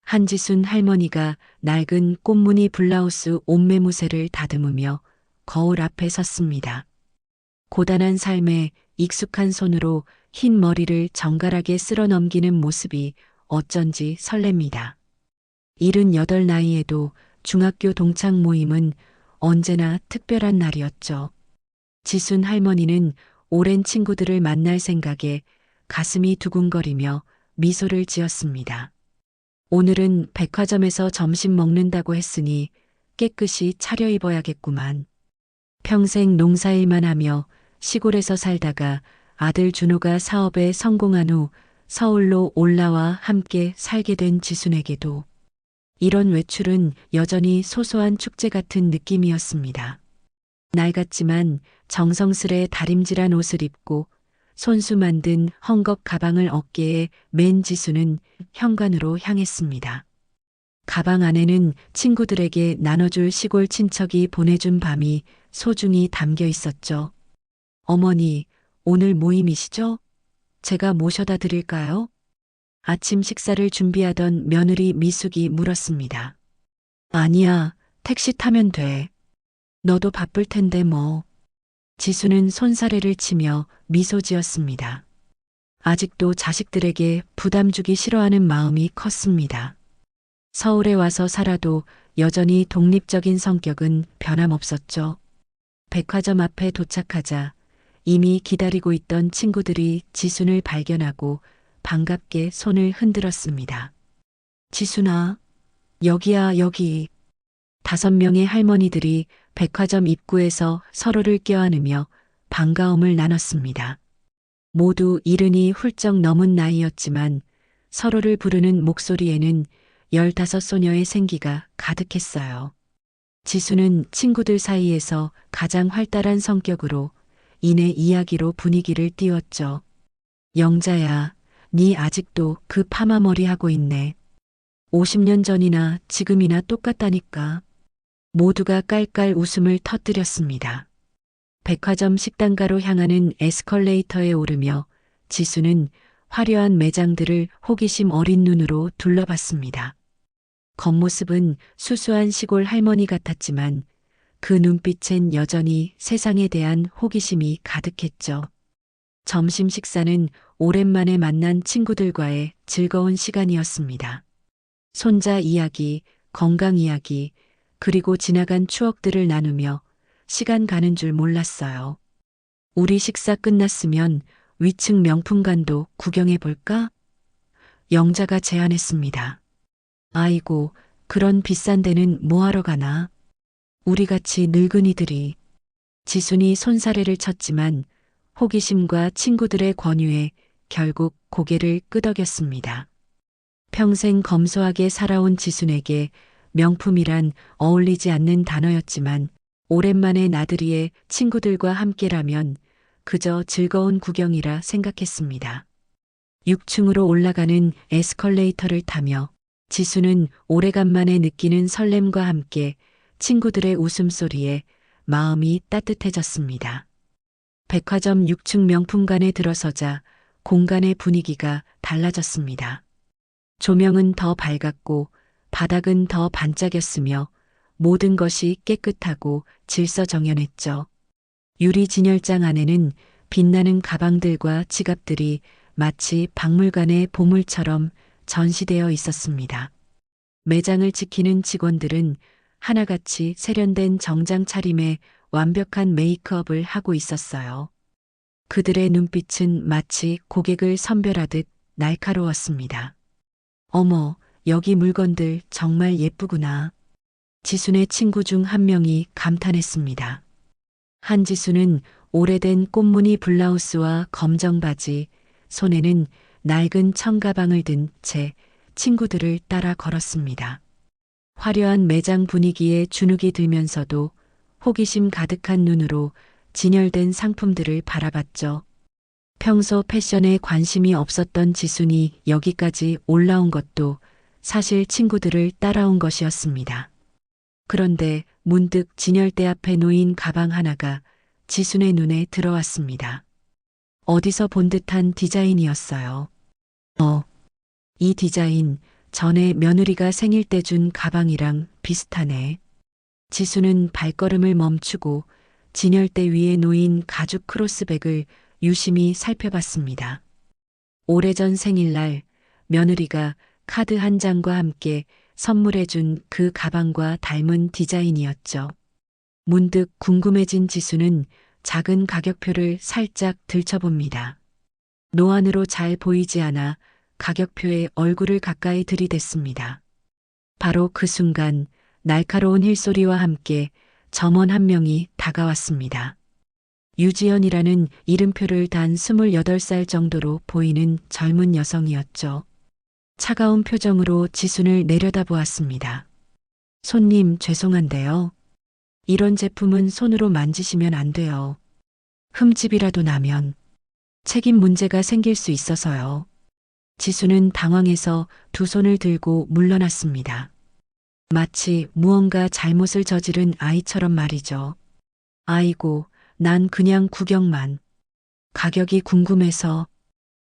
한지순 할머니가 낡은 꽃무늬 블라우스 옷매무새를 다듬으며 거울 앞에 섰습니다. 고단한 삶에 익숙한 손으로 흰 머리를 정갈하게 쓸어 넘기는 모습이 어쩐지 설렙니다. 78 나이에도 중학교 동창 모임은 언제나 특별한 날이었죠. 지순 할머니는 오랜 친구들을 만날 생각에 가슴이 두근거리며 미소를 지었습니다. 오늘은 백화점에서 점심 먹는다고 했으니 깨끗이 차려입어야겠구만. 평생 농사일만 하며 시골에서 살다가 아들 준호가 사업에 성공한 후 서울로 올라와 함께 살게 된 지순에게도 이런 외출은 여전히 소소한 축제 같은 느낌이었습니다. 낡았지만 정성스레 다림질한 옷을 입고 손수 만든 헝겊 가방을 어깨에 맨 지수는 현관으로 향했습니다. 가방 안에는 친구들에게 나눠줄 시골 친척이 보내준 밤이 소중히 담겨 있었죠. 어머니, 오늘 모임이시죠? 제가 모셔다 드릴까요? 아침 식사를 준비하던 며느리 미숙이 물었습니다. 아니야, 택시 타면 돼. 너도 바쁠 텐데 뭐. 지수는 손사래를 치며 미소 지었습니다. 아직도 자식들에게 부담 주기 싫어하는 마음이 컸습니다. 서울에 와서 살아도 여전히 독립적인 성격은 변함없었죠. 백화점 앞에 도착하자 이미 기다리고 있던 친구들이 지순을 발견하고 반갑게 손을 흔들었습니다. 지순아, 여기야, 여기. 5명의 할머니들이 백화점 입구에서 서로를 껴안으며 반가움을 나눴습니다. 모두 70이 훌쩍 넘은 나이였지만 서로를 부르는 목소리에는 15소녀의 생기가 가득했어요. 지수는 친구들 사이에서 가장 활달한 성격으로 이내 이야기로 분위기를 띄웠죠. 영자야, 네 아직도 그 파마머리 하고 있네. 50년 전이나 지금이나 똑같다니까. 모두가 깔깔 웃음을 터뜨렸습니다. 백화점 식당가로 향하는 에스컬레이터에 오르며 지수는 화려한 매장들을 호기심 어린 눈으로 둘러봤습니다. 겉모습은 수수한 시골 할머니 같았지만 그 눈빛엔 여전히 세상에 대한 호기심이 가득했죠. 점심 식사는 오랜만에 만난 친구들과의 즐거운 시간이었습니다. 손자 이야기, 건강 이야기, 그리고 지나간 추억들을 나누며 시간 가는 줄 몰랐어요. 우리 식사 끝났으면 위층 명품관도 구경해 볼까? 영자가 제안했습니다. 아이고, 그런 비싼 데는 뭐하러 가나? 우리같이 늙은이들이. 지순이 손사래를 쳤지만 호기심과 친구들의 권유에 결국 고개를 끄덕였습니다. 평생 검소하게 살아온 지순에게 명품이란 어울리지 않는 단어였지만 오랜만에 나들이에 친구들과 함께라면 그저 즐거운 구경이라 생각했습니다. 6층으로 올라가는 에스컬레이터를 타며 지수는 오래간만에 느끼는 설렘과 함께 친구들의 웃음소리에 마음이 따뜻해졌습니다. 백화점 6층 명품관에 들어서자 공간의 분위기가 달라졌습니다. 조명은 더 밝았고 바닥은 더 반짝였으며 모든 것이 깨끗하고 질서정연했죠. 유리 진열장 안에는 빛나는 가방들과 지갑들이 마치 박물관의 보물처럼 전시되어 있었습니다. 매장을 지키는 직원들은 하나같이 세련된 정장 차림에 완벽한 메이크업을 하고 있었어요. 그들의 눈빛은 마치 고객을 선별하듯 날카로웠습니다. 어머, 여기 물건들 정말 예쁘구나. 지순의 친구 중 한 명이 감탄했습니다. 한지수는 오래된 꽃무늬 블라우스와 검정 바지, 손에는 낡은 청가방을 든 채 친구들을 따라 걸었습니다. 화려한 매장 분위기에 주눅이 들면서도 호기심 가득한 눈으로 진열된 상품들을 바라봤죠. 평소 패션에 관심이 없었던 지순이 여기까지 올라온 것도 사실 친구들을 따라온 것이었습니다. 그런데 문득 진열대 앞에 놓인 가방 하나가 지순의 눈에 들어왔습니다. 어디서 본 듯한 디자인이었어요. 이 디자인 전에 며느리가 생일 때 준 가방이랑 비슷하네. 지수는 발걸음을 멈추고 진열대 위에 놓인 가죽 크로스백을 유심히 살펴봤습니다. 오래전 생일날 며느리가 카드 한 장과 함께 선물해준 그 가방과 닮은 디자인이었죠. 문득 궁금해진 지수는 작은 가격표를 살짝 들춰봅니다. 노안으로 잘 보이지 않아 가격표에 얼굴을 가까이 들이댔습니다. 바로 그 순간 날카로운 힐소리와 함께 점원 한 명이 다가왔습니다. 유지연이라는 이름표를 단 28살 정도로 보이는 젊은 여성이었죠. 차가운 표정으로 지순을 내려다보았습니다. 손님 죄송한데요. 이런 제품은 손으로 만지시면 안 돼요. 흠집이라도 나면 책임 문제가 생길 수 있어서요. 지수는 당황해서 두 손을 들고 물러났습니다. 마치 무언가 잘못을 저지른 아이처럼 말이죠. 아이고, 난 그냥 구경만. 가격이 궁금해서.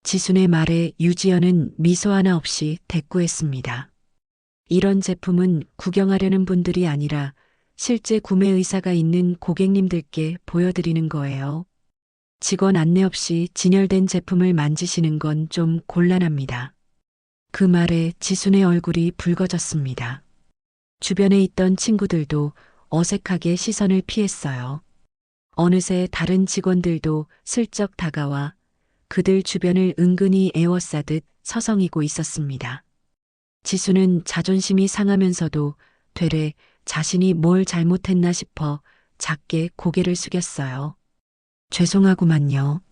지순의 말에 유지연은 미소 하나 없이 대꾸했습니다. 이런 제품은 구경하려는 분들이 아니라 실제 구매 의사가 있는 고객님들께 보여드리는 거예요. 직원 안내 없이 진열된 제품을 만지시는 건 좀 곤란합니다. 그 말에 지순의 얼굴이 붉어졌습니다. 주변에 있던 친구들도 어색하게 시선을 피했어요. 어느새 다른 직원들도 슬쩍 다가와 그들 주변을 은근히 에워싸듯 서성이고 있었습니다. 지수는 자존심이 상하면서도 되레 자신이 뭘 잘못했나 싶어 작게 고개를 숙였어요. 죄송하구만요.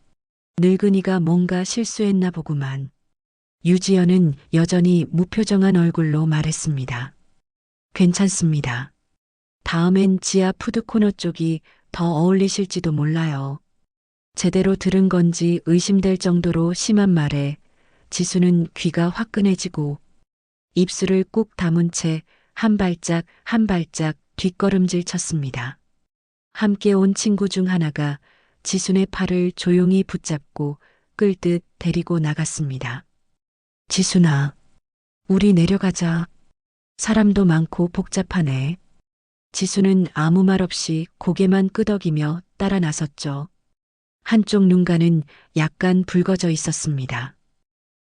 늙은이가 뭔가 실수했나 보구만. 유지연은 여전히 무표정한 얼굴로 말했습니다. 괜찮습니다. 다음엔 지하 푸드코너 쪽이 더 어울리실지도 몰라요. 제대로 들은 건지 의심될 정도로 심한 말에 지수는 귀가 화끈해지고 입술을 꾹 다문 채 한 발짝 한 발짝 뒷걸음질 쳤습니다. 함께 온 친구 중 하나가 지순의 팔을 조용히 붙잡고 끌듯 데리고 나갔습니다. 지순아, 우리 내려가자. 사람도 많고 복잡하네. 지수는 아무 말 없이 고개만 끄덕이며 따라 나섰죠. 한쪽 눈가는 약간 붉어져 있었습니다.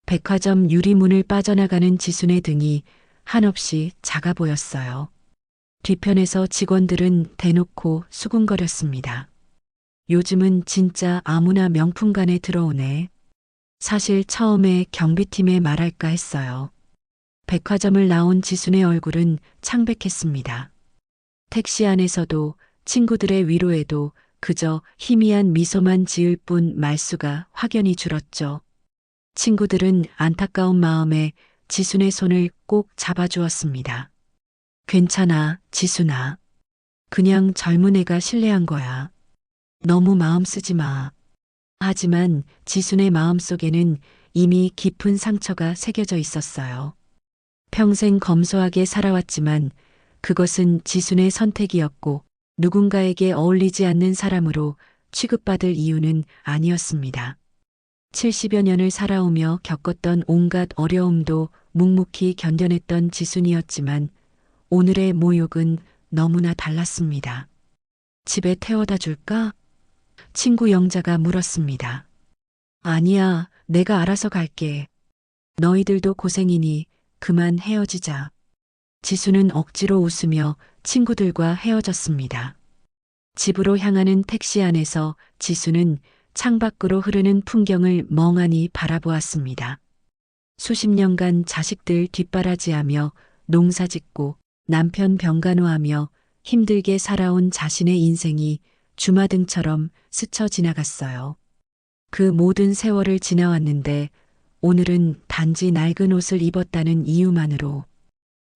백화점 유리문을 빠져나가는 지순의 등이 한없이 작아 보였어요. 뒤편에서 직원들은 대놓고 수군거렸습니다. 요즘은 진짜 아무나 명품관에 들어오네. 사실 처음에 경비팀에 말할까 했어요. 백화점을 나온 지순의 얼굴은 창백했습니다. 택시 안에서도 친구들의 위로에도 그저 희미한 미소만 지을 뿐 말수가 확연히 줄었죠. 친구들은 안타까운 마음에 지순의 손을 꼭 잡아주었습니다. 괜찮아, 지순아. 그냥 젊은 애가 실례한 거야. 너무 마음 쓰지 마. 하지만 지순의 마음속에는 이미 깊은 상처가 새겨져 있었어요. 평생 검소하게 살아왔지만 그것은 지순의 선택이었고 누군가에게 어울리지 않는 사람으로 취급받을 이유는 아니었습니다. 70여 년을 살아오며 겪었던 온갖 어려움도 묵묵히 견뎌냈던 지순이었지만 오늘의 모욕은 너무나 달랐습니다. 집에 태워다 줄까? 친구 영자가 물었습니다. 아니야, 내가 알아서 갈게. 너희들도 고생이니 그만 헤어지자. 지수는 억지로 웃으며 친구들과 헤어졌습니다. 집으로 향하는 택시 안에서 지수는 창밖으로 흐르는 풍경을 멍하니 바라보았습니다. 수십 년간 자식들 뒷바라지하며 농사짓고 남편 병간호하며 힘들게 살아온 자신의 인생이 주마등처럼 스쳐 지나갔어요. 그 모든 세월을 지나왔는데 오늘은 단지 낡은 옷을 입었다는 이유만으로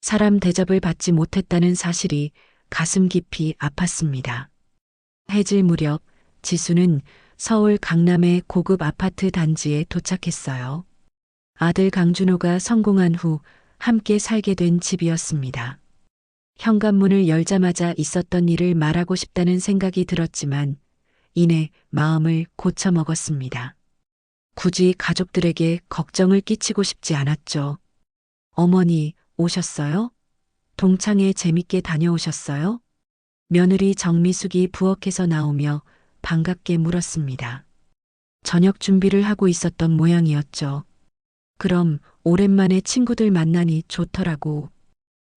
사람 대접을 받지 못했다는 사실이 가슴 깊이 아팠습니다. 해질 무렵 지수는 서울 강남의 고급 아파트 단지에 도착했어요. 아들 강준호가 성공한 후 함께 살게 된 집이었습니다. 현관문을 열자마자 있었던 일을 말하고 싶다는 생각이 들었지만 이내 마음을 고쳐먹었습니다. 굳이 가족들에게 걱정을 끼치고 싶지 않았죠. 어머니, 오셨어요? 동창회 재밌게 다녀오셨어요? 며느리 정미숙이 부엌에서 나오며 반갑게 물었습니다. 저녁 준비를 하고 있었던 모양이었죠. 그럼 오랜만에 친구들 만나니 좋더라고.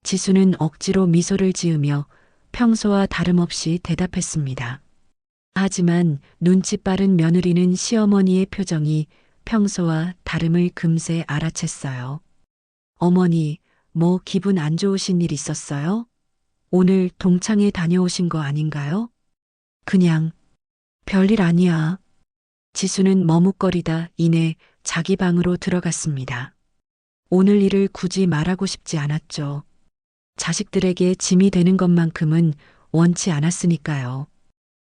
지수는 억지로 미소를 지으며 평소와 다름없이 대답했습니다. 하지만 눈치 빠른 며느리는 시어머니의 표정이 평소와 다름을 금세 알아챘어요. 어머니, 뭐 기분 안 좋으신 일 있었어요? 오늘 동창회 다녀오신 거 아닌가요? 그냥 별일 아니야. 지수는 머뭇거리다 이내 자기 방으로 들어갔습니다. 오늘 일을 굳이 말하고 싶지 않았죠. 자식들에게 짐이 되는 것만큼은 원치 않았으니까요.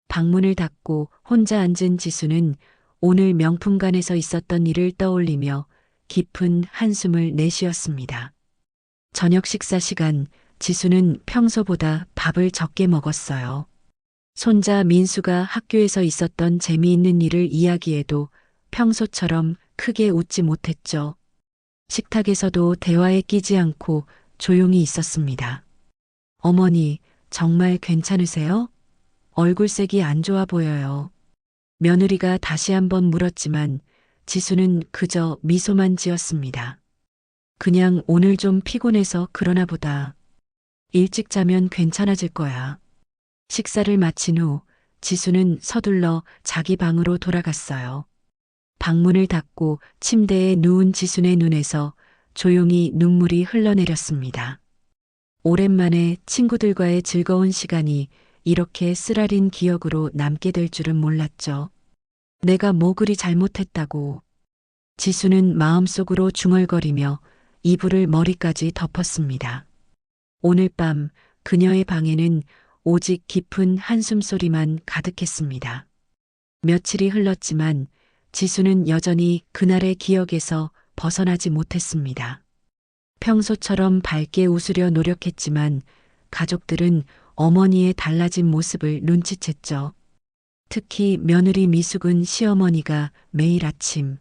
방문을 닫고 혼자 앉은 지수는 오늘 명품관에서 있었던 일을 떠올리며 깊은 한숨을 내쉬었습니다. 저녁 식사 시간, 지수는 평소보다 밥을 적게 먹었어요. 손자 민수가 학교에서 있었던 재미있는 일을 이야기해도 평소처럼 크게 웃지 못했죠. 식탁에서도 대화에 끼지 않고 조용히 있었습니다. 어머니, 정말 괜찮으세요? 얼굴색이 안 좋아 보여요. 며느리가 다시 한번 물었지만 지수는 그저 미소만 지었습니다. 그냥 오늘 좀 피곤해서 그러나 보다. 일찍 자면 괜찮아질 거야. 식사를 마친 후 지수는 서둘러 자기 방으로 돌아갔어요. 방문을 닫고 침대에 누운 지순의 눈에서 조용히 눈물이 흘러내렸습니다. 오랜만에 친구들과의 즐거운 시간이 이렇게 쓰라린 기억으로 남게 될 줄은 몰랐죠. 내가 뭐 그리 잘못했다고. 지수는 마음속으로 중얼거리며 이불을 머리까지 덮었습니다. 오늘 밤 그녀의 방에는 오직 깊은 한숨 소리만 가득했습니다. 며칠이 흘렀지만 지수는 여전히 그날의 기억에서 벗어나지 못했습니다. 평소처럼 밝게 웃으려 노력했지만 가족들은 어머니의 달라진 모습을 눈치챘죠. 특히 며느리 미숙은 시어머니가 매일 아침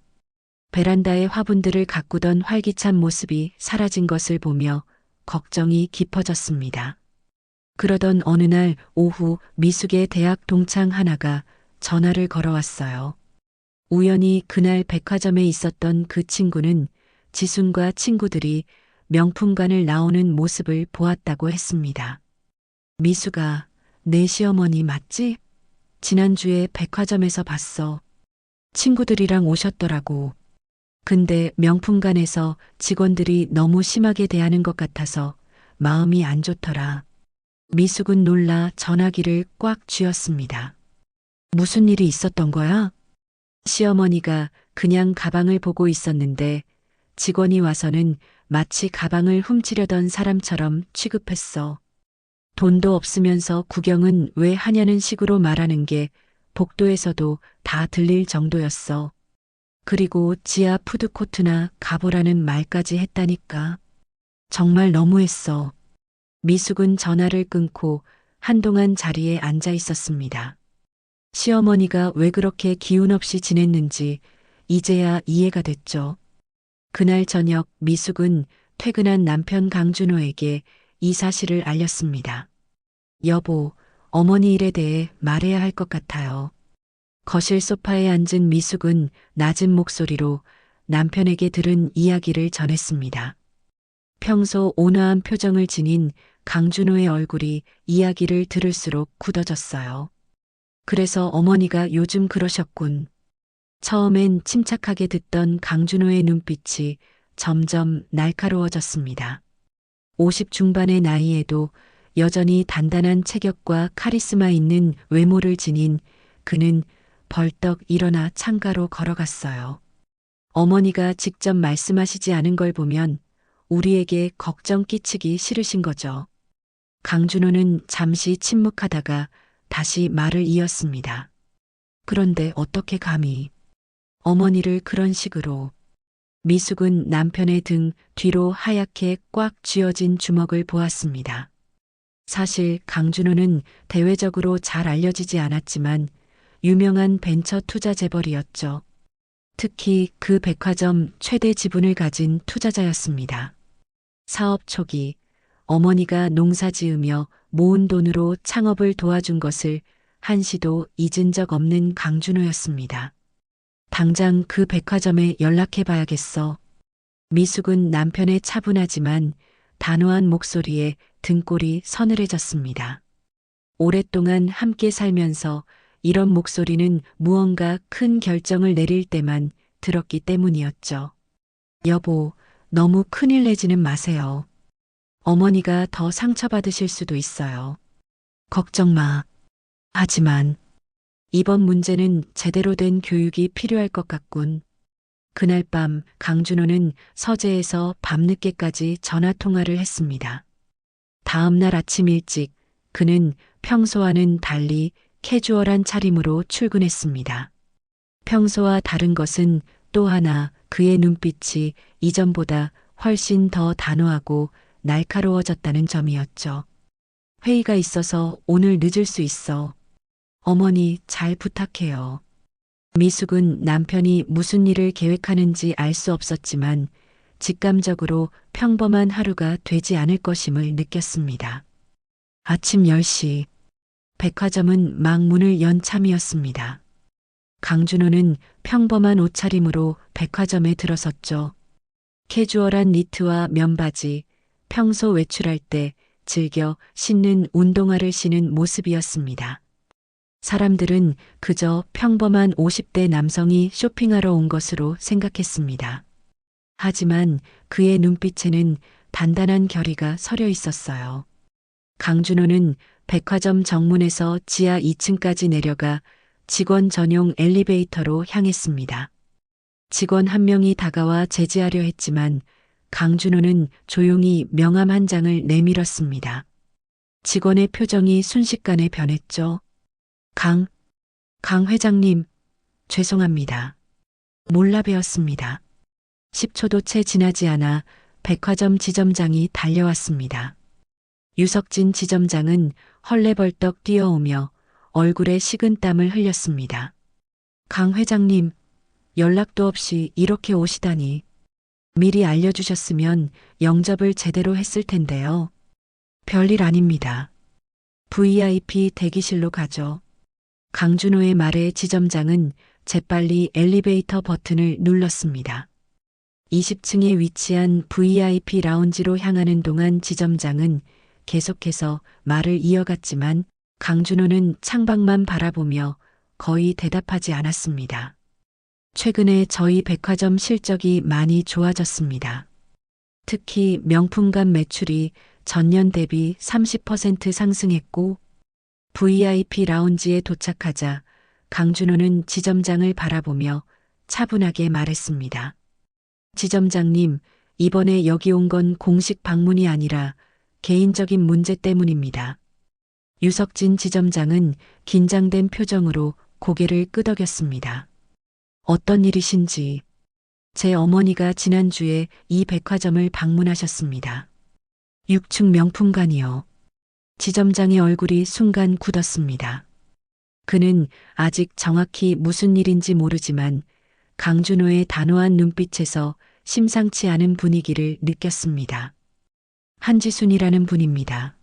베란다에 화분들을 가꾸던 활기찬 모습이 사라진 것을 보며 걱정이 깊어졌습니다. 그러던 어느 날 오후 미숙의 대학 동창 하나가 전화를 걸어왔어요. 우연히 그날 백화점에 있었던 그 친구는 지순과 친구들이 명품관을 나오는 모습을 보았다고 했습니다. 미숙아, 내 시어머니 맞지? 지난주에 백화점에서 봤어. 친구들이랑 오셨더라고. 근데 명품관에서 직원들이 너무 심하게 대하는 것 같아서 마음이 안 좋더라. 미숙은 놀라 전화기를 꽉 쥐었습니다. 무슨 일이 있었던 거야? 시어머니가 그냥 가방을 보고 있었는데 직원이 와서는 마치 가방을 훔치려던 사람처럼 취급했어. 돈도 없으면서 구경은 왜 하냐는 식으로 말하는 게 복도에서도 다 들릴 정도였어. 그리고 지하 푸드코트나 가보라는 말까지 했다니까. 정말 너무했어. 미숙은 전화를 끊고 한동안 자리에 앉아 있었습니다. 시어머니가 왜 그렇게 기운 없이 지냈는지 이제야 이해가 됐죠. 그날 저녁 미숙은 퇴근한 남편 강준호에게 이 사실을 알렸습니다. 여보, 어머니 일에 대해 말해야 할 것 같아요. 거실 소파에 앉은 미숙은 낮은 목소리로 남편에게 들은 이야기를 전했습니다. 평소 온화한 표정을 지닌 강준호의 얼굴이 이야기를 들을수록 굳어졌어요. 그래서 어머니가 요즘 그러셨군. 처음엔 침착하게 듣던 강준호의 눈빛이 점점 날카로워졌습니다. 50 중반의 나이에도 여전히 단단한 체격과 카리스마 있는 외모를 지닌 그는 벌떡 일어나 창가로 걸어갔어요. 어머니가 직접 말씀하시지 않은 걸 보면 우리에게 걱정 끼치기 싫으신 거죠. 강준호는 잠시 침묵하다가 다시 말을 이었습니다. 그런데 어떻게 감히 어머니를 그런 식으로. 미숙은 남편의 등 뒤로 하얗게 꽉 쥐어진 주먹을 보았습니다. 사실 강준호는 대외적으로 잘 알려지지 않았지만 유명한 벤처 투자 재벌이었죠. 특히 그 백화점 최대 지분을 가진 투자자였습니다. 사업 초기 어머니가 농사 지으며 모은 돈으로 창업을 도와준 것을 한시도 잊은 적 없는 강준호였습니다. 당장 그 백화점에 연락해 봐야겠어. 미숙은 남편의 차분하지만 단호한 목소리에 등골이 서늘해졌습니다. 오랫동안 함께 살면서 이런 목소리는 무언가 큰 결정을 내릴 때만 들었기 때문이었죠. 여보, 너무 큰일 내지는 마세요. 어머니가 더 상처받으실 수도 있어요. 걱정 마. 하지만 이번 문제는 제대로 된 교육이 필요할 것 같군. 그날 밤 강준호는 서재에서 밤늦게까지 전화 통화를 했습니다. 다음 날 아침 일찍 그는 평소와는 달리 캐주얼한 차림으로 출근했습니다. 평소와 다른 것은 또 하나 그의 눈빛이 이전보다 훨씬 더 단호하고 날카로워졌다는 점이었죠. 회의가 있어서 오늘 늦을 수 있어. 어머니 잘 부탁해요. 미숙은 남편이 무슨 일을 계획하는지 알 수 없었지만 직감적으로 평범한 하루가 되지 않을 것임을 느꼈습니다. 아침 10시 백화점은 막 문을 연 참이었습니다. 강준호는 평범한 옷차림으로 백화점에 들어섰죠. 캐주얼한 니트와 면바지, 평소 외출할 때 즐겨 신는 운동화를 신은 모습이었습니다. 사람들은 그저 평범한 50대 남성이 쇼핑하러 온 것으로 생각했습니다. 하지만 그의 눈빛에는 단단한 결의가 서려 있었어요. 강준호는 백화점 정문에서 지하 2층까지 내려가 직원 전용 엘리베이터로 향했습니다. 직원 한 명이 다가와 제지하려 했지만 강준호는 조용히 명함 한 장을 내밀었습니다. 직원의 표정이 순식간에 변했죠. 강 회장님, 죄송합니다. 몰라 뵈었습니다. 10초도 채 지나지 않아 백화점 지점장이 달려왔습니다. 유석진 지점장은 헐레벌떡 뛰어오며 얼굴에 식은땀을 흘렸습니다. 강 회장님, 연락도 없이 이렇게 오시다니. 미리 알려주셨으면 영접을 제대로 했을 텐데요. 별일 아닙니다. VIP 대기실로 가죠. 강준호의 말에 지점장은 재빨리 엘리베이터 버튼을 눌렀습니다. 20층에 위치한 VIP 라운지로 향하는 동안 지점장은 계속해서 말을 이어갔지만 강준호는 창밖만 바라보며 거의 대답하지 않았습니다. 최근에 저희 백화점 실적이 많이 좋아졌습니다. 특히 명품관 매출이 전년 대비 30% 상승했고 VIP 라운지에 도착하자 강준호는 지점장을 바라보며 차분하게 말했습니다. 지점장님, 이번에 여기 온 건 공식 방문이 아니라 개인적인 문제 때문입니다. 유석진 지점장은 긴장된 표정으로 고개를 끄덕였습니다. 어떤 일이신지. 제 어머니가 지난주에 이 백화점을 방문하셨습니다. 6층 명품관이요. 지점장의 얼굴이 순간 굳었습니다. 그는 아직 정확히 무슨 일인지 모르지만 강준호의 단호한 눈빛에서 심상치 않은 분위기를 느꼈습니다. 한지순이라는 분입니다.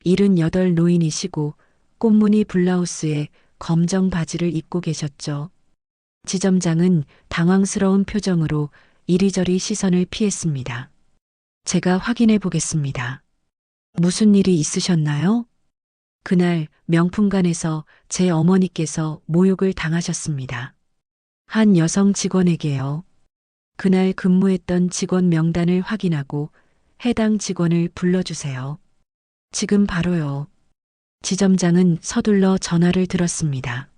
78 노인이시고 꽃무늬 블라우스에 검정 바지를 입고 계셨죠. 지점장은 당황스러운 표정으로 이리저리 시선을 피했습니다. 제가 확인해 보겠습니다. 무슨 일이 있으셨나요? 그날 명품관에서 제 어머니께서 모욕을 당하셨습니다. 한 여성 직원에게요. 그날 근무했던 직원 명단을 확인하고 해당 직원을 불러주세요. 지금 바로요. 지점장은 서둘러 전화를 들었습니다.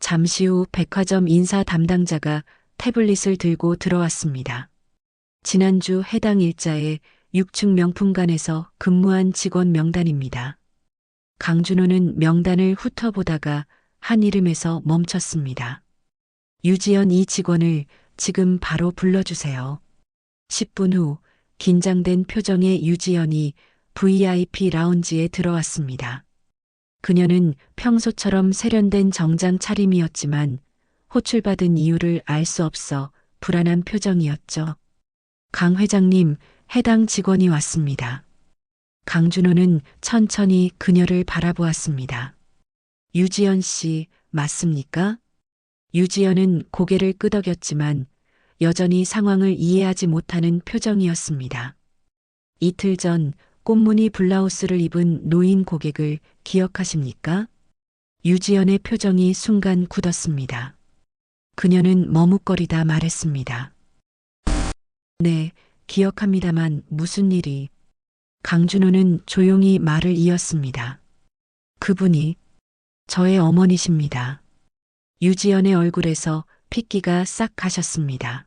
잠시 후 백화점 인사 담당자가 태블릿을 들고 들어왔습니다. 지난주 해당 일자에 6층 명품관에서 근무한 직원 명단입니다. 강준호는 명단을 훑어보다가 한 이름에서 멈췄습니다. 유지연 이 직원을 지금 바로 불러주세요. 10분 후 긴장된 표정의 유지연이 VIP 라운지에 들어왔습니다. 그녀는 평소처럼 세련된 정장 차림이었지만 호출받은 이유를 알 수 없어 불안한 표정이었죠. 강 회장님, 해당 직원이 왔습니다. 강준호는 천천히 그녀를 바라보았습니다. 유지연 씨, 맞습니까? 유지연은 고개를 끄덕였지만 여전히 상황을 이해하지 못하는 표정이었습니다. 이틀 전 꽃무늬 블라우스를 입은 노인 고객을 기억하십니까? 유지연의 표정이 순간 굳었습니다. 그녀는 머뭇거리다 말했습니다. 네, 기억합니다만 무슨 일이? 강준호는 조용히 말을 이었습니다. 그분이 저의 어머니십니다. 유지연의 얼굴에서 핏기가 싹 가셨습니다.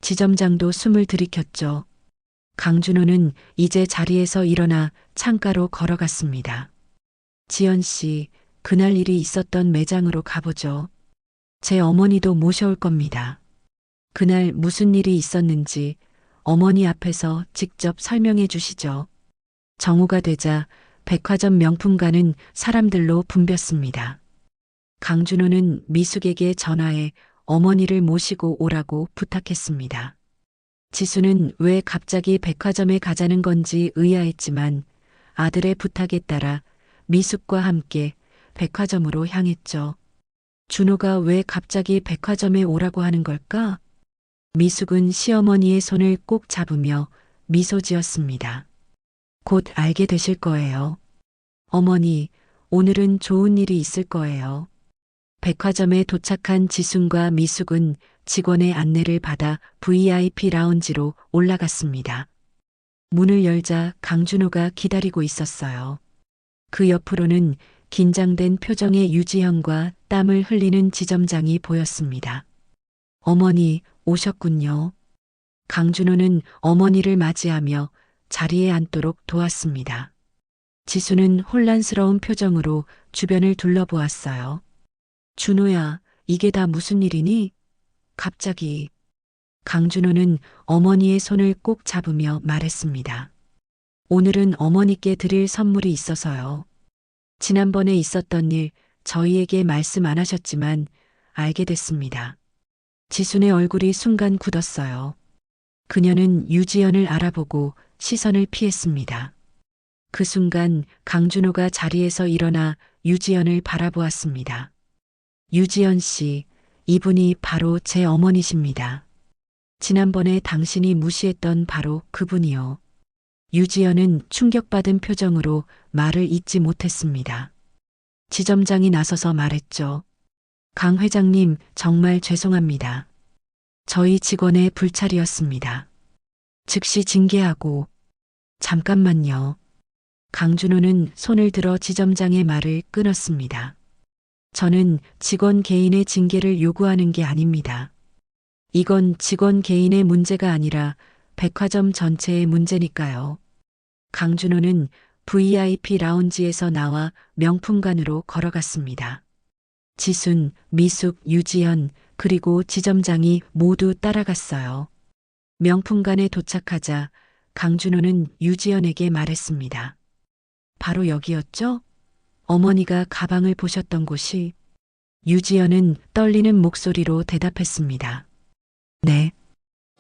지점장도 숨을 들이켰죠. 강준호는 이제 자리에서 일어나 창가로 걸어갔습니다. 지연 씨, 그날 일이 있었던 매장으로 가보죠. 제 어머니도 모셔올 겁니다. 그날 무슨 일이 있었는지 어머니 앞에서 직접 설명해 주시죠. 정오가 되자 백화점 명품관은 사람들로 붐볐습니다. 강준호는 미숙에게 전화해 어머니를 모시고 오라고 부탁했습니다. 지수는 왜 갑자기 백화점에 가자는 건지 의아했지만 아들의 부탁에 따라 미숙과 함께 백화점으로 향했죠. 준호가 왜 갑자기 백화점에 오라고 하는 걸까? 미숙은 시어머니의 손을 꼭 잡으며 미소 지었습니다. 곧 알게 되실 거예요. 어머니, 오늘은 좋은 일이 있을 거예요. 백화점에 도착한 지순과 미숙은 직원의 안내를 받아 VIP 라운지로 올라갔습니다. 문을 열자 강준호가 기다리고 있었어요. 그 옆으로는 긴장된 표정의 유지현과 땀을 흘리는 지점장이 보였습니다. 어머니, 오셨군요. 강준호는 어머니를 맞이하며 자리에 앉도록 도왔습니다. 지수는 혼란스러운 표정으로 주변을 둘러보았어요. 준호야, 이게 다 무슨 일이니? 갑자기. 강준호는 어머니의 손을 꼭 잡으며 말했습니다. 오늘은 어머니께 드릴 선물이 있어서요. 지난번에 있었던 일 저희에게 말씀 안 하셨지만 알게 됐습니다. 지순의 얼굴이 순간 굳었어요. 그녀는 유지연을 알아보고 시선을 피했습니다. 그 순간 강준호가 자리에서 일어나 유지연을 바라보았습니다. 유지연 씨, 이분이 바로 제 어머니십니다. 지난번에 당신이 무시했던 바로 그분이요. 유지연은 충격받은 표정으로 말을 잇지 못했습니다. 지점장이 나서서 말했죠. 강 회장님, 정말 죄송합니다. 저희 직원의 불찰이었습니다. 즉시 징계하고. 잠깐만요. 강준호는 손을 들어 지점장의 말을 끊었습니다. 저는 직원 개인의 징계를 요구하는 게 아닙니다. 이건 직원 개인의 문제가 아니라 백화점 전체의 문제니까요. 강준호는 VIP 라운지에서 나와 명품관으로 걸어갔습니다. 지순, 미숙, 유지연, 그리고 지점장이 모두 따라갔어요. 명품관에 도착하자 강준호는 유지연에게 말했습니다. 바로 여기였죠? 어머니가 가방을 보셨던 곳이. 유지연은 떨리는 목소리로 대답했습니다. 네,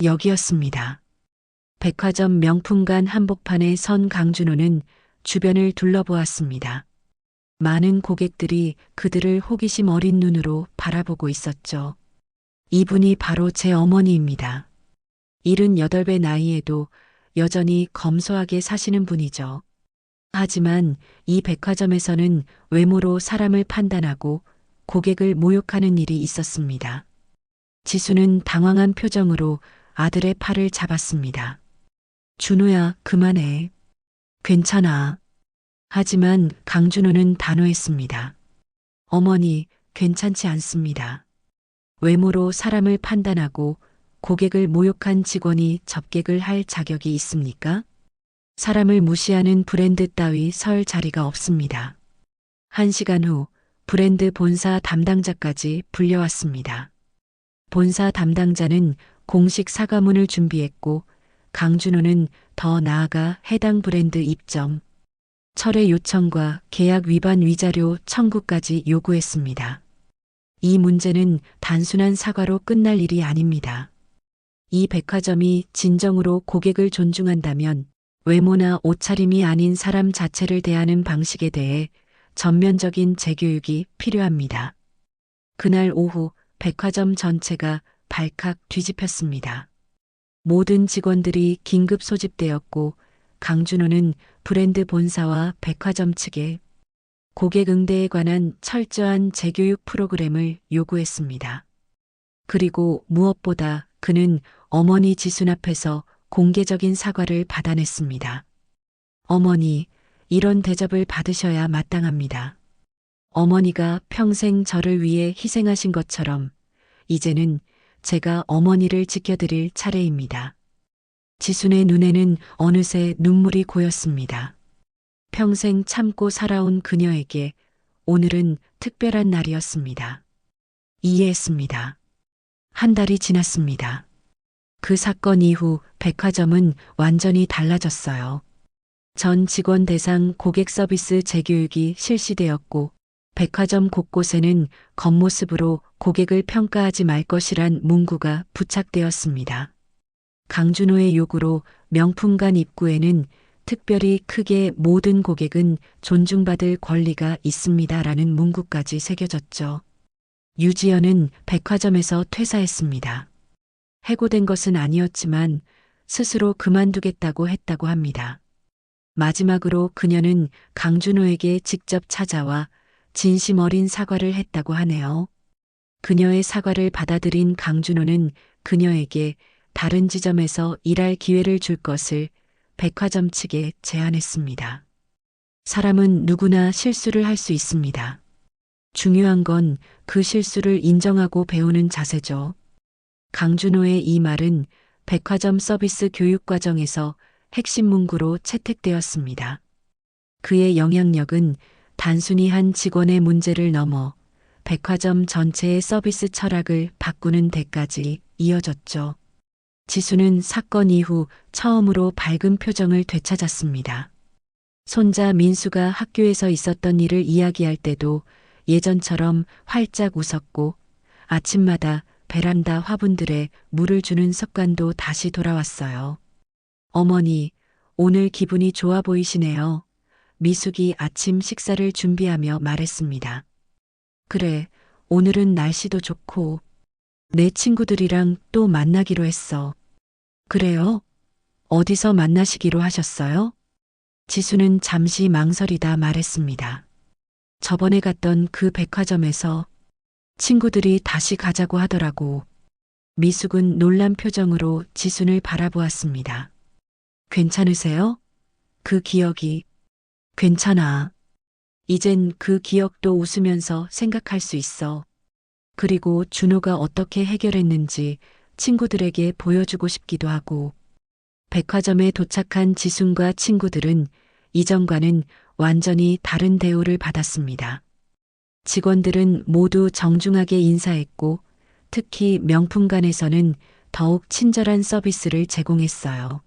여기였습니다. 백화점 명품관 한복판에 선 강준호는 주변을 둘러보았습니다. 많은 고객들이 그들을 호기심 어린 눈으로 바라보고 있었죠. 이분이 바로 제 어머니입니다. 78배 나이에도 여전히 검소하게 사시는 분이죠. 하지만 이 백화점에서는 외모로 사람을 판단하고 고객을 모욕하는 일이 있었습니다. 지수는 당황한 표정으로 아들의 팔을 잡았습니다. 준호야, 그만해. 괜찮아. 하지만 강준호는 단호했습니다. 어머니, 괜찮지 않습니다. 외모로 사람을 판단하고 고객을 모욕한 직원이 접객을 할 자격이 있습니까? 사람을 무시하는 브랜드 따위 설 자리가 없습니다. 1시간 후 브랜드 본사 담당자까지 불려왔습니다. 본사 담당자는 공식 사과문을 준비했고 강준호는 더 나아가 해당 브랜드 입점, 철회 요청과 계약 위반 위자료 청구까지 요구했습니다. 이 문제는 단순한 사과로 끝날 일이 아닙니다. 이 백화점이 진정으로 고객을 존중한다면 외모나 옷차림이 아닌 사람 자체를 대하는 방식에 대해 전면적인 재교육이 필요합니다. 그날 오후 백화점 전체가 발칵 뒤집혔습니다. 모든 직원들이 긴급 소집되었고 강준호는 브랜드 본사와 백화점 측에 고객 응대에 관한 철저한 재교육 프로그램을 요구했습니다. 그리고 무엇보다 그는 어머니 지순 앞에서 공개적인 사과를 받아냈습니다. 어머니, 이런 대접을 받으셔야 마땅합니다. 어머니가 평생 저를 위해 희생하신 것처럼 이제는 제가 어머니를 지켜드릴 차례입니다. 지순의 눈에는 어느새 눈물이 고였습니다. 평생 참고 살아온 그녀에게 오늘은 특별한 날이었습니다. 이해했습니다. 한 달이 지났습니다. 그 사건 이후 백화점은 완전히 달라졌어요. 전 직원 대상 고객 서비스 재교육이 실시되었고 백화점 곳곳에는 겉모습으로 고객을 평가하지 말 것이란 문구가 부착되었습니다. 강준호의 요구로 명품관 입구에는 특별히 크게 모든 고객은 존중받을 권리가 있습니다라는 문구까지 새겨졌죠. 유지연은 백화점에서 퇴사했습니다. 해고된 것은 아니었지만 스스로 그만두겠다고 했다고 합니다. 마지막으로 그녀는 강준호에게 직접 찾아와 진심 어린 사과를 했다고 하네요. 그녀의 사과를 받아들인 강준호는 그녀에게 다른 지점에서 일할 기회를 줄 것을 백화점 측에 제안했습니다. 사람은 누구나 실수를 할 수 있습니다. 중요한 건 그 실수를 인정하고 배우는 자세죠. 강준호의 이 말은 백화점 서비스 교육 과정에서 핵심 문구로 채택되었습니다. 그의 영향력은 단순히 한 직원의 문제를 넘어 백화점 전체의 서비스 철학을 바꾸는 데까지 이어졌죠. 지수는 사건 이후 처음으로 밝은 표정을 되찾았습니다. 손자 민수가 학교에서 있었던 일을 이야기할 때도 예전처럼 활짝 웃었고 아침마다 베란다 화분들에 물을 주는 습관도 다시 돌아왔어요. 어머니, 오늘 기분이 좋아 보이시네요. 미숙이 아침 식사를 준비하며 말했습니다. 그래, 오늘은 날씨도 좋고 내 친구들이랑 또 만나기로 했어. 그래요? 어디서 만나시기로 하셨어요? 지수는 잠시 망설이다 말했습니다. 저번에 갔던 그 백화점에서 친구들이 다시 가자고 하더라고. 미숙은 놀란 표정으로 지순을 바라보았습니다. 괜찮으세요? 그 기억이. 괜찮아. 이젠 그 기억도 웃으면서 생각할 수 있어. 그리고 준호가 어떻게 해결했는지 친구들에게 보여주고 싶기도 하고. 백화점에 도착한 지순과 친구들은 이전과는 완전히 다른 대우를 받았습니다. 직원들은 모두 정중하게 인사했고 특히 명품관에서는 더욱 친절한 서비스를 제공했어요.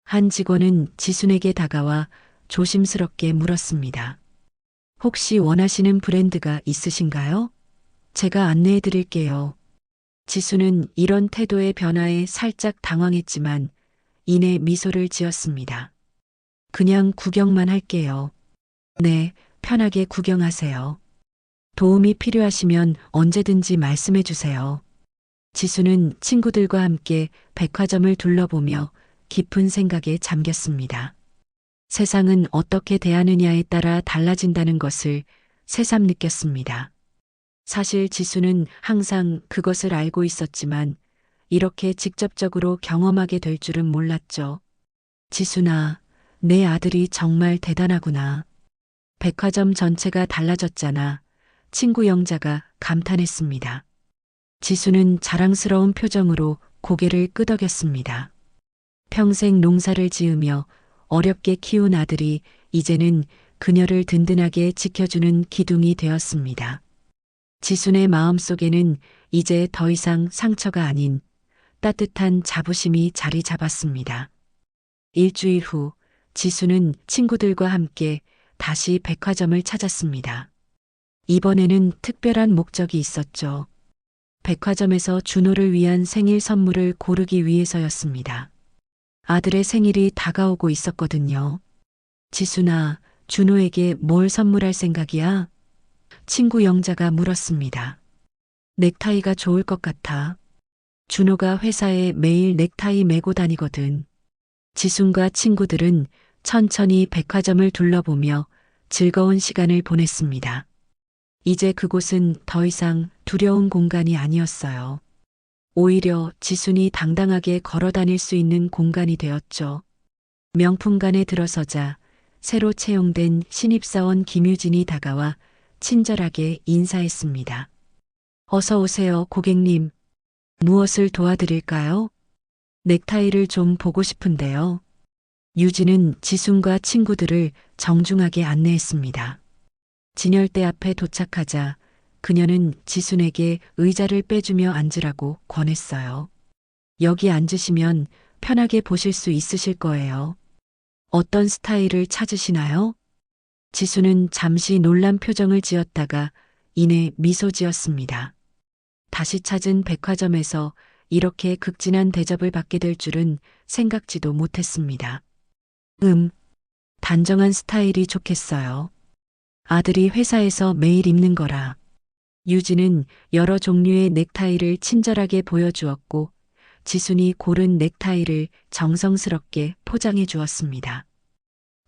한 직원은 지순에게 다가와 조심스럽게 물었습니다. 혹시 원하시는 브랜드가 있으신가요? 제가 안내해 드릴게요. 지순은 이런 태도의 변화에 살짝 당황했지만 이내 미소를 지었습니다. 그냥 구경만 할게요. 네, 편하게 구경하세요. 도움이 필요하시면 언제든지 말씀해 주세요. 지수는 친구들과 함께 백화점을 둘러보며 깊은 생각에 잠겼습니다. 세상은 어떻게 대하느냐에 따라 달라진다는 것을 새삼 느꼈습니다. 사실 지수는 항상 그것을 알고 있었지만 이렇게 직접적으로 경험하게 될 줄은 몰랐죠. 지수나, 내 아들이 정말 대단하구나. 백화점 전체가 달라졌잖아. 친구 영자가 감탄했습니다. 지수는 자랑스러운 표정으로 고개를 끄덕였습니다. 평생 농사를 지으며 어렵게 키운 아들이 이제는 그녀를 든든하게 지켜주는 기둥이 되었습니다. 지순의 마음속에는 이제 더 이상 상처가 아닌 따뜻한 자부심이 자리 잡았습니다. 일주일 후 지수는 친구들과 함께 다시 백화점을 찾았습니다. 이번에는 특별한 목적이 있었죠. 백화점에서 준호를 위한 생일 선물을 고르기 위해서였습니다. 아들의 생일이 다가오고 있었거든요. 지순아, 준호에게 뭘 선물할 생각이야? 친구 영자가 물었습니다. 넥타이가 좋을 것 같아. 준호가 회사에 매일 넥타이 메고 다니거든. 지순과 친구들은 천천히 백화점을 둘러보며 즐거운 시간을 보냈습니다. 이제 그곳은 더 이상 두려운 공간이 아니었어요. 오히려 지순이 당당하게 걸어 다닐 수 있는 공간이 되었죠. 명품관에 들어서자 새로 채용된 신입사원 김유진이 다가와 친절하게 인사했습니다. 어서 오세요, 고객님. 무엇을 도와드릴까요? 넥타이를 좀 보고 싶은데요. 유진은 지순과 친구들을 정중하게 안내했습니다. 진열대 앞에 도착하자 그녀는 지순에게 의자를 빼주며 앉으라고 권했어요. 여기 앉으시면 편하게 보실 수 있으실 거예요. 어떤 스타일을 찾으시나요? 지순은 잠시 놀란 표정을 지었다가 이내 미소 지었습니다. 다시 찾은 백화점에서 이렇게 극진한 대접을 받게 될 줄은 생각지도 못했습니다. 단정한 스타일이 좋겠어요. 아들이 회사에서 매일 입는 거라. 유진은 여러 종류의 넥타이를 친절하게 보여주었고 지순이 고른 넥타이를 정성스럽게 포장해 주었습니다.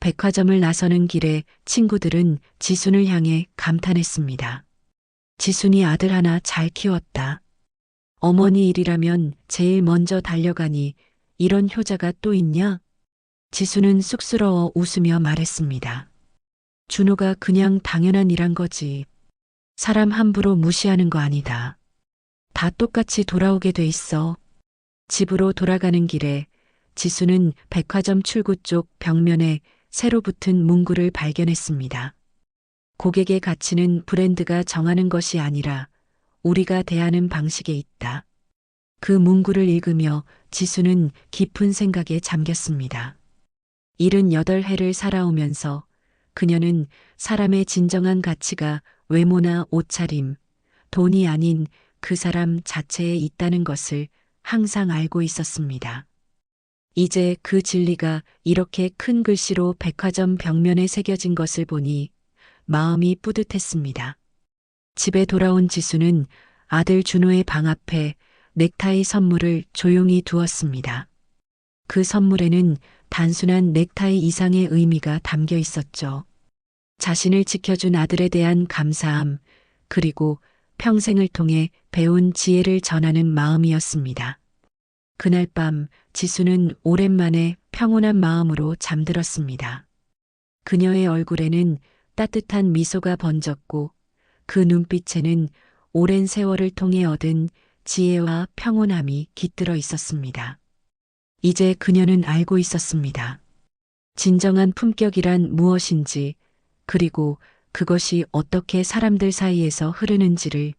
백화점을 나서는 길에 친구들은 지순을 향해 감탄했습니다. 지순이 아들 하나 잘 키웠다. 어머니 일이라면 제일 먼저 달려가니 이런 효자가 또 있냐? 지순은 쑥스러워 웃으며 말했습니다. 준호가 그냥 당연한 일한 거지. 사람 함부로 무시하는 거 아니다. 다 똑같이 돌아오게 돼 있어. 집으로 돌아가는 길에 지수는 백화점 출구 쪽 벽면에 새로 붙은 문구를 발견했습니다. 고객의 가치는 브랜드가 정하는 것이 아니라 우리가 대하는 방식에 있다. 그 문구를 읽으며 지수는 깊은 생각에 잠겼습니다. 78해를 살아오면서 그녀는 사람의 진정한 가치가 외모나 옷차림, 돈이 아닌 그 사람 자체에 있다는 것을 항상 알고 있었습니다. 이제 그 진리가 이렇게 큰 글씨로 백화점 벽면에 새겨진 것을 보니 마음이 뿌듯했습니다. 집에 돌아온 지수는 아들 준호의 방 앞에 넥타이 선물을 조용히 두었습니다. 그 선물에는 단순한 넥타이 이상의 의미가 담겨 있었죠. 자신을 지켜준 아들에 대한 감사함, 그리고 평생을 통해 배운 지혜를 전하는 마음이었습니다. 그날 밤 지수는 오랜만에 평온한 마음으로 잠들었습니다. 그녀의 얼굴에는 따뜻한 미소가 번졌고 그 눈빛에는 오랜 세월을 통해 얻은 지혜와 평온함이 깃들어 있었습니다. 이제 그녀는 알고 있었습니다. 진정한 품격이란 무엇인지, 그리고 그것이 어떻게 사람들 사이에서 흐르는지를